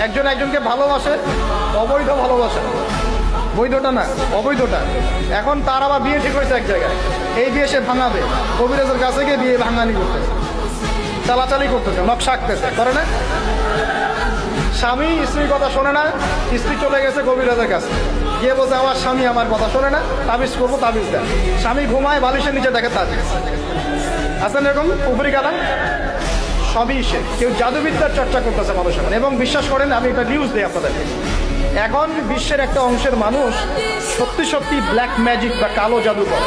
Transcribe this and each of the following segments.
একজন একজনকে ভালোবাসে, অবৈধ ভালোবাসে, বৈধটা না, অবৈধটা। এখন তার আবার বিয়ে ঠিক হয়েছে এক জায়গায়, এই বিয়ে সে ভাঙাবে, কবিরাজের কাছে গিয়ে বিয়ে ভাঙানি করতেছে, চালাচালি করতেছে, নকশা আঁকতেছে, করে না? স্বামী স্ত্রীর কথা শোনে না, স্ত্রী চলে গেছে কবিরাজের কাছে গিয়ে বলছে আমার স্বামী আমার কথা শোনে না, তাবিজ করবো, তাবিজ দেন। স্বামী ঘুমায়, বালিশের নিচে দেখে তাবিজ। আসেন এরকম উপরি কালা, সবই সে। কেউ জাদুবিদ্যার চর্চা করতেছে মানুষের, এবং বিশ্বাস করেন, আমি একটা নিউজ দিই আপনাদেরকে, এখন বিশ্বের একটা অংশের মানুষ সত্যি সত্যি ব্ল্যাক ম্যাজিক বা কালো জাদু করে।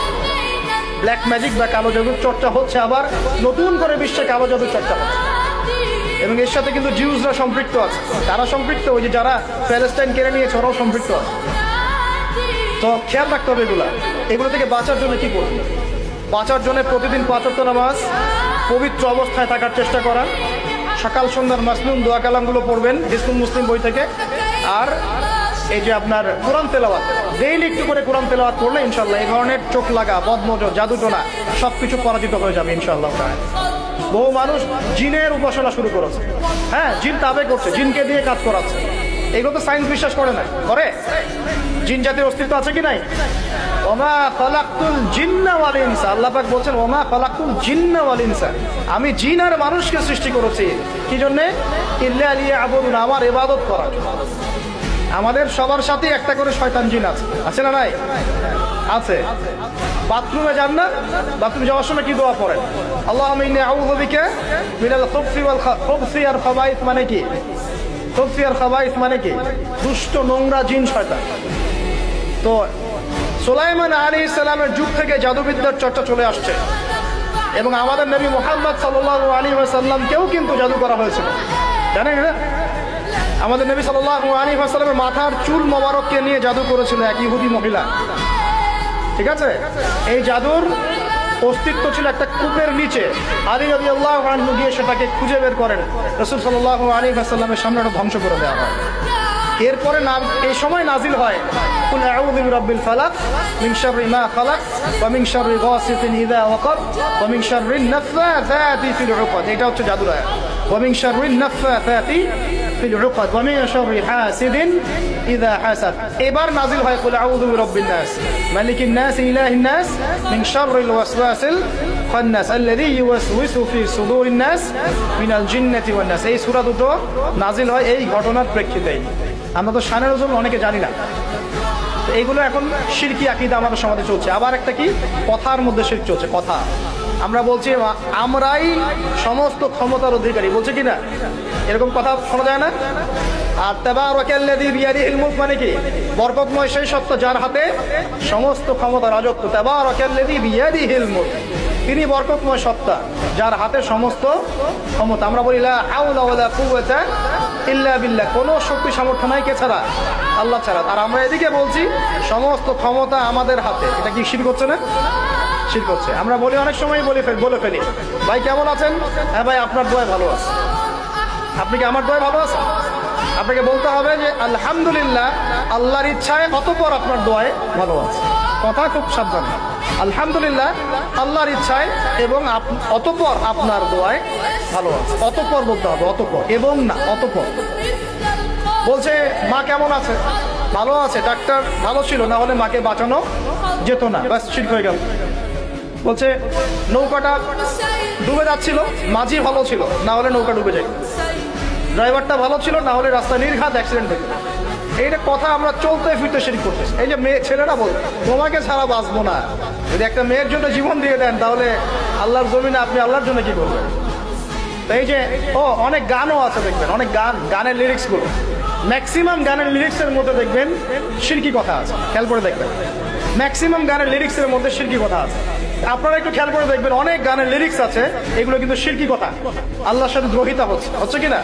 ব্ল্যাক ম্যাজিক বা কালো জাদুর চর্চা হচ্ছে, আবার নতুন করে বিশ্বে কালো জাদুর চর্চা হচ্ছে, এবং এর সাথে কিন্তু জিউসরা সম্পৃক্ত আছে। তারা সম্পৃক্ত, ওই যে যারা প্যালেস্টাইন কেড়ে নিয়েছে ওরাও সম্পৃক্ত আছে। তো খেয়াল রাখতে হবে এগুলো থেকে বাঁচার জন্য কি করবে? বাঁচার জন্য প্রতিদিন 5 ওয়াক্ত নামাজ, পবিত্র অবস্থায় থাকার চেষ্টা করা, সকাল সন্ধ্যার মাসনুন দোয়া কালামগুলো পড়বেন হিজবুল মুসলিম বই থেকে, আর এই যে আপনার কোরআন তেলাওয়াত, ডেইলি একটু করে কোরআন তেলাওয়াত করলে ইনশাল্লাহ এই ধরনের চোখ লাগা, বদনজর, জাদুটোনা সব কিছু পরাজিত হয়ে যাবে ইনশাল্লাহ। বহু মানুষ জিনের উপাসনা শুরু করেছে, হ্যাঁ, জিন তাবে করছে, জিনকে দিয়ে কাজ করাচ্ছে। এগুলো তো সায়েন্স বিশ্বাস করে না, করে? জিন জাতির অস্তিত্ব আছে কি নাই? ওমা খালাকতুল জিন্না ওয়াল ইনসা, আল্লাহ পাক বলছেন ওমা খালাকতুল জিন্না ওয়াল ইনসা, আমি জিন আর মানুষকে সৃষ্টি করেছি কি জন্যে? ইল্লা লিয়াবুদুন, আমার ইবাদত করার। আমাদের সবার সাথে একটা করে শয়তান জিন আছে, আছে না নাই? আছে। বাথরুমে যান না, বাথরুমে যাওয়ার সময় কি দোয়া পড়েন? আল্লাহুম্মা ইন্নী আউযু বিকা মিনাল খুবসি ওয়াল খুবসি আর খাবাইস, মানে কি? খুবসি আর খাবাইস মানে কি? দুষ্ট নোংরা জিন শয়তান। তো সুলাইমান আলাইহিস সালামের যুগ থেকে জাদুবিদ্যার চর্চা চলে আসছে, এবং আমাদের নবী মুহাম্মদ সাল্লাল্লাহু আলাইহি ওয়াসাল্লামকেও কিন্তু জাদু করা হয়েছিল, জানেন না? আমাদের নবী সাল্লাল্লাহু আলাইহি ওয়াসাল্লামের মাথার চুল মোবারককে নিয়ে জাদু করেছিল এক ইহুদি মহিলা, ঠিক আছে? এই জাদুর অস্তিত্ব ছিল একটা কূপের নিচে। আলী রাদিয়াল্লাহু আনহু গিয়ে সেটাকে খুঁজে বের করেন, রাসূল সাল্লাল্লাহু আলাইহি ওয়াসাল্লামের সামনে ওটা ধ্বংস করে দেওয়া হয়। এরপরে এই সময় নাজিল হয় কুল আউযু বিরাব্বিল ফালাক মিন শাররি মা খালাক ওয়া মিন শাররি গাসিকিন ইযা ওয়াকাব ওয়া মিন শাররিন নাফাসাতি ফিল উকাদ। এটা হচ্ছে জাদুর আয়াত। ওয়া মিন শাররিন নাফাসাতি ফিল উকাদ ওয়া মিন শাররি হাসিদিন ইযা হাসাদ। এবার নাজিল হয় কুল আউযু বিরাব্বিন নাস মালিকিন নাস ইলাহিন নাস মিন শাররিল ওয়াসওয়াসিল খান্নাস আল্লাযী ইউওয়াসওয়িসু ফি সুদুরিন নাস মিনাল জিন্নাতি ওয়ান নাস। এই সূরা দুটো নাজিল হয় এই ঘটনার প্রেক্ষিতেই। আমরা তো শানের ওজন অনেকে জানি না, তো এইগুলো এখন শিরকি আকীদা আমাদের সমাজে চলছে। আবার একটা কি, কথার মধ্যে শিরক চলছে। কথা আমরা বলছি আমরাই সমস্ত ক্ষমতার অধিকারী, বলছে কি না? এরকম কথা শোনা যায় না? আর তাবারাকাল্লাযী বিয়াদিহিল মুলক মানে কি? বরকতময় সেই সত্তা যার হাতে সমস্ত ক্ষমতা, রাজত্ব। তাবারাকাল্লাযী বিয়াদিহিল মুলক, তিনি বরকতময় সত্তা যার হাতে সমস্ত ক্ষমতা। আমরা বলি লা হাওলা ওয়ালা কুওয়াতা ইল্লা বিল্লাহ, কোনো শক্তি সামর্থ্য নাই কে ছাড়া? আল্লাহ ছাড়া। আর আমরা এদিকে বলছি সমস্ত ক্ষমতা আমাদের হাতে। এটা কি শিরক হচ্ছে না? শিরক হচ্ছে। আমরা বলি অনেক সময় বলে ফেলি ভাই কেমন আছেন? হ্যাঁ ভাই আপনার দোয়ায় ভালো আছে। আপনি কি আমার দোয়ায় ভালো আছেন? আপনাকে বলতে হবে যে আলহামদুলিল্লাহ, আল্লাহর ইচ্ছায় অতঃপর আপনার দোয়ায় ভালো আছে। কথা খুব সাবধান। আলহামদুলিল্লাহ, আল্লাহর ইচ্ছায় এবং অতঃপর আপনার দোয়ায় ভালো আছে। অতঃপর বলতে হবে, অতঃপর, এবং না, অতঃপর। বলছে মা কেমন আছে? ভালো আছে, ডাক্তার ভালো ছিল, না হলে মাকে বাঁচানো যেত না, ব্যাস শিরক হয়ে গেল। বলছে নৌকাটা ডুবে যাচ্ছিল, মাঝি ভালো ছিল, না হলে নৌকা ডুবে যায়। ড্রাইভারটা ভালো ছিল, না হলে রাস্তায় নির্ঘাত অ্যাক্সিডেন্ট হয়ে। এইটা কথা আমরা চলতে ফিরতে শিরক করতেছি। এই যে ছেলেরা বল তোমাকে ছাড়া বাঁচবো না, যদি একটা মেয়ের জন্য জীবন দিয়ে দেন তাহলে আল্লাহর জমিনে আপনি আল্লাহর জন্য কি করবেন? তো এই যে অনেক গানও আছে দেখবেন, অনেক গানের লিরিক্সগুলো, ম্যাক্সিমাম গানের লিরিক্সের মধ্যে দেখবেন শিরকি কথা আছে। খেয়াল করে দেখবেন, ম্যাক্সিমাম গানের লিরিক্সের মধ্যে শিরকি কথা আছে। আপনারা একটু খেয়াল করে দেখবেন, অনেক গানের লিরিক্স আছে এগুলো কিন্তু শিরকি কথা, আল্লাহর সাথে দ্রোহিতা হচ্ছে কিনা?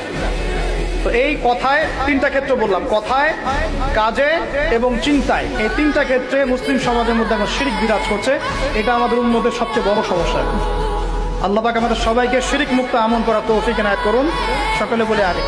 তো এই কথায় 3টা ক্ষেত্র বললাম, কথায়, কাজে এবং চিন্তায়। এই 3টা ক্ষেত্রে মুসলিম সমাজের মধ্যে এখন শিরক বিরাজ করছে। এটা আমাদের উম্মতের সবচেয়ে বড় সমস্যা। আল্লাহ পাক আমাদের সবাইকে শিরক মুক্ত আমল করার তৌফিক এনায়েত করুন। সকলে বলে আমিন।